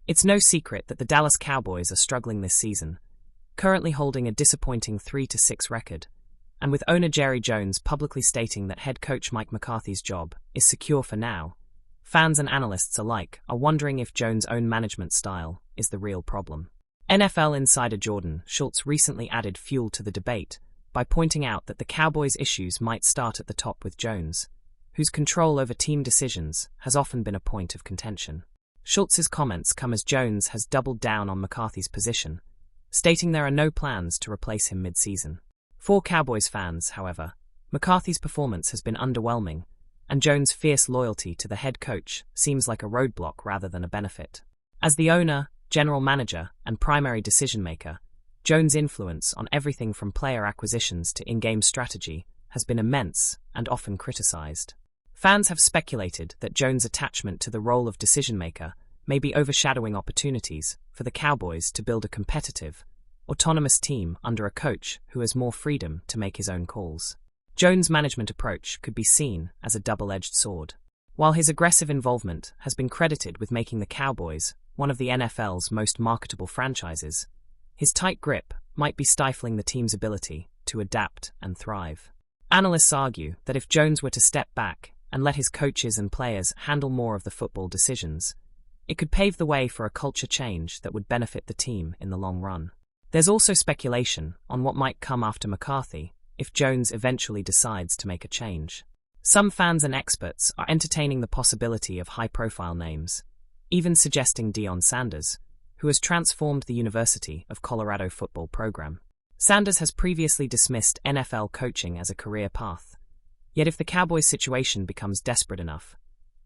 It's no secret that the Dallas Cowboys are struggling this season, currently holding a disappointing 3-6 record, and with owner Jerry Jones publicly stating that head coach Mike McCarthy's job is secure for now, fans and analysts alike are wondering if Jones' own management style is the real problem. NFL insider Jordan Schultz recently added fuel to the debate by pointing out that the Cowboys' issues might start at the top with Jones, whose control over team decisions has often been a point of contention. Schultz's comments come as Jones has doubled down on McCarthy's position, stating there are no plans to replace him mid-season. For Cowboys fans, however, McCarthy's performance has been underwhelming, and Jones' fierce loyalty to the head coach seems like a roadblock rather than a benefit. As the owner, general manager, and primary decision-maker, Jones' influence on everything from player acquisitions to in-game strategy has been immense and often criticized. Fans have speculated that Jones' attachment to the role of decision-maker may be overshadowing opportunities for the Cowboys to build a competitive, autonomous team under a coach who has more freedom to make his own calls. Jones' management approach could be seen as a double-edged sword. While his aggressive involvement has been credited with making the Cowboys one of the NFL's most marketable franchises, his tight grip might be stifling the team's ability to adapt and thrive. Analysts argue that if Jones were to step back and let his coaches and players handle more of the football decisions, it could pave the way for a culture change that would benefit the team in the long run. There's also speculation on what might come after McCarthy if Jones eventually decides to make a change. Some fans and experts are entertaining the possibility of high-profile names, even suggesting Deion Sanders, who has transformed the University of Colorado football program. Sanders has previously dismissed NFL coaching as a career path. Yet if the Cowboys' situation becomes desperate enough,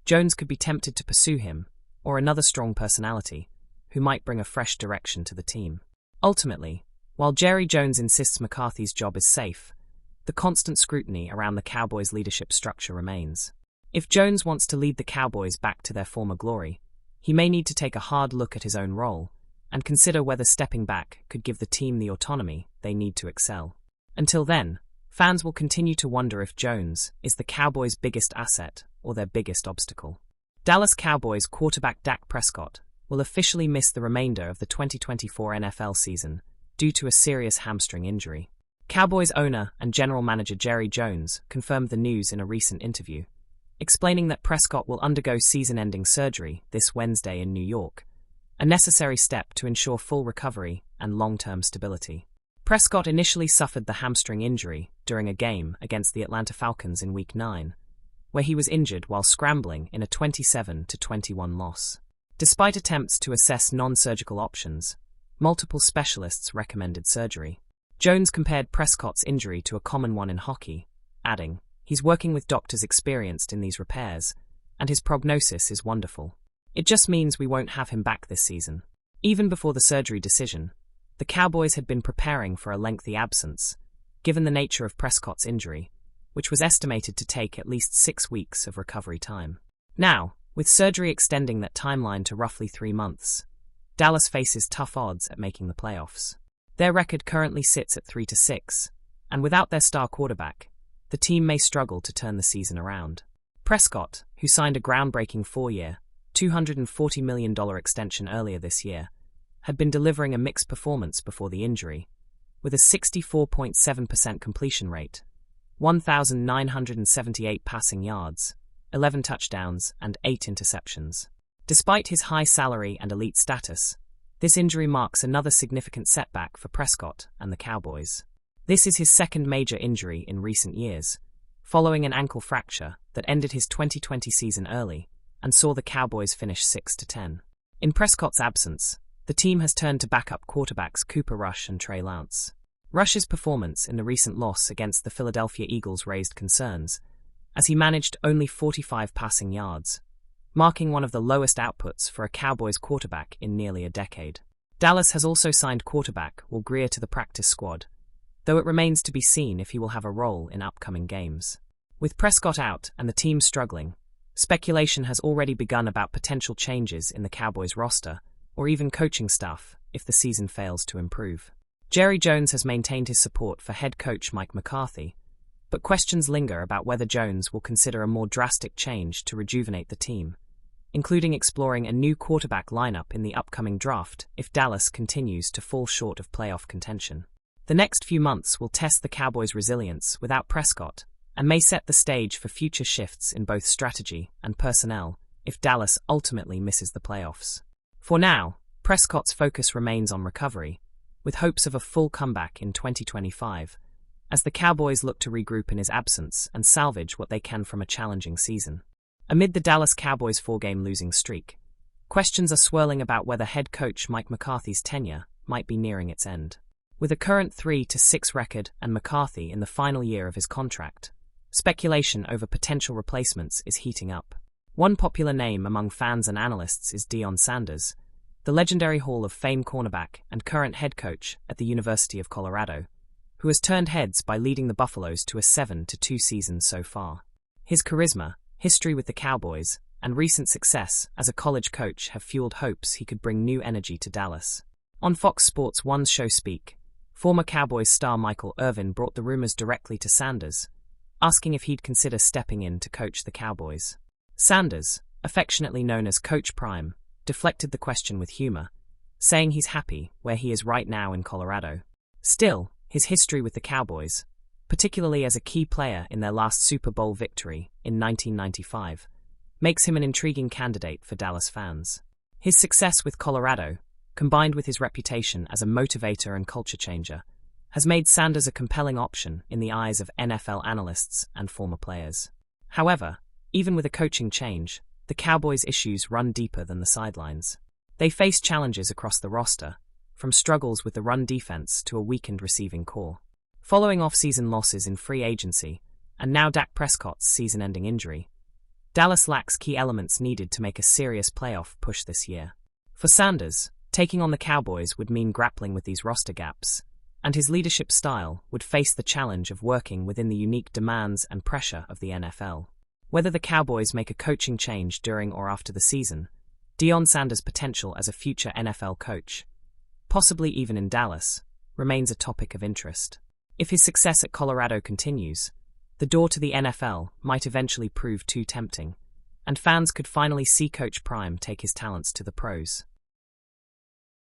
Jones could be tempted to pursue him, or another strong personality, who might bring a fresh direction to the team. Ultimately, while Jerry Jones insists McCarthy's job is safe, the constant scrutiny around the Cowboys' leadership structure remains. If Jones wants to lead the Cowboys back to their former glory, he may need to take a hard look at his own role and consider whether stepping back could give the team the autonomy they need to excel. Until then, fans will continue to wonder if Jones is the Cowboys' biggest asset or their biggest obstacle. Dallas Cowboys quarterback Dak Prescott will officially miss the remainder of the 2024 NFL season due to a serious hamstring injury. Cowboys owner and general manager Jerry Jones confirmed the news in a recent interview, explaining that Prescott will undergo season-ending surgery this Wednesday in New York, a necessary step to ensure full recovery and long-term stability. Prescott initially suffered the hamstring injury during a game against the Atlanta Falcons in Week 9, where he was injured while scrambling in a 27-21 loss. Despite attempts to assess non-surgical options, multiple specialists recommended surgery. Jones compared Prescott's injury to a common one in hockey, adding, "He's working with doctors experienced in these repairs, and his prognosis is wonderful. It just means we won't have him back this season." Even before the surgery decision, the Cowboys had been preparing for a lengthy absence, given the nature of Prescott's injury, which was estimated to take at least 6 weeks of recovery time. Now, with surgery extending that timeline to roughly 3 months, Dallas faces tough odds at making the playoffs. Their record currently sits at 3-6, and without their star quarterback, the team may struggle to turn the season around. Prescott, who signed a groundbreaking 4-year, $240 million extension earlier this year, had been delivering a mixed performance before the injury, with a 64.7% completion rate, 1,978 passing yards, 11 touchdowns, and 8 interceptions. Despite his high salary and elite status, this injury marks another significant setback for Prescott and the Cowboys. This is his second major injury in recent years, following an ankle fracture that ended his 2020 season early and saw the Cowboys finish 6-10. In Prescott's absence, the team has turned to backup quarterbacks Cooper Rush and Trey Lance. Rush's performance in the recent loss against the Philadelphia Eagles raised concerns, as he managed only 45 passing yards, marking one of the lowest outputs for a Cowboys quarterback in nearly a decade. Dallas has also signed quarterback Will Grier to the practice squad, though it remains to be seen if he will have a role in upcoming games. With Prescott out and the team struggling, speculation has already begun about potential changes in the Cowboys roster, or even coaching staff, if the season fails to improve. Jerry Jones has maintained his support for head coach Mike McCarthy, but questions linger about whether Jones will consider a more drastic change to rejuvenate the team, including exploring a new quarterback lineup in the upcoming draft if Dallas continues to fall short of playoff contention. The next few months will test the Cowboys' resilience without Prescott and may set the stage for future shifts in both strategy and personnel if Dallas ultimately misses the playoffs. For now, Prescott's focus remains on recovery, with hopes of a full comeback in 2025, as the Cowboys look to regroup in his absence and salvage what they can from a challenging season. Amid the Dallas Cowboys' 4-game losing streak, questions are swirling about whether head coach Mike McCarthy's tenure might be nearing its end. With a current 3-6 record and McCarthy in the final year of his contract, speculation over potential replacements is heating up. One popular name among fans and analysts is Deion Sanders, the legendary Hall of Fame cornerback and current head coach at the University of Colorado, who has turned heads by leading the Buffaloes to a 7-2 season so far. His charisma, history with the Cowboys, and recent success as a college coach have fueled hopes he could bring new energy to Dallas. On Fox Sports 1's show Speak, former Cowboys star Michael Irvin brought the rumors directly to Sanders, asking if he'd consider stepping in to coach the Cowboys. Sanders, affectionately known as Coach Prime, deflected the question with humor, saying he's happy where he is right now in Colorado. Still, his history with the Cowboys, particularly as a key player in their last Super Bowl victory in 1995, makes him an intriguing candidate for Dallas fans. His success with Colorado, combined with his reputation as a motivator and culture changer, has made Sanders a compelling option in the eyes of NFL analysts and former players. However, even with a coaching change, the Cowboys' issues run deeper than the sidelines. They face challenges across the roster, from struggles with the run defense to a weakened receiving core. Following off-season losses in free agency, and now Dak Prescott's season-ending injury, Dallas lacks key elements needed to make a serious playoff push this year. For Sanders, taking on the Cowboys would mean grappling with these roster gaps, and his leadership style would face the challenge of working within the unique demands and pressure of the NFL. Whether the Cowboys make a coaching change during or after the season, Deion Sanders' potential as a future NFL coach, possibly even in Dallas, remains a topic of interest. If his success at Colorado continues, the door to the NFL might eventually prove too tempting, and fans could finally see Coach Prime take his talents to the pros.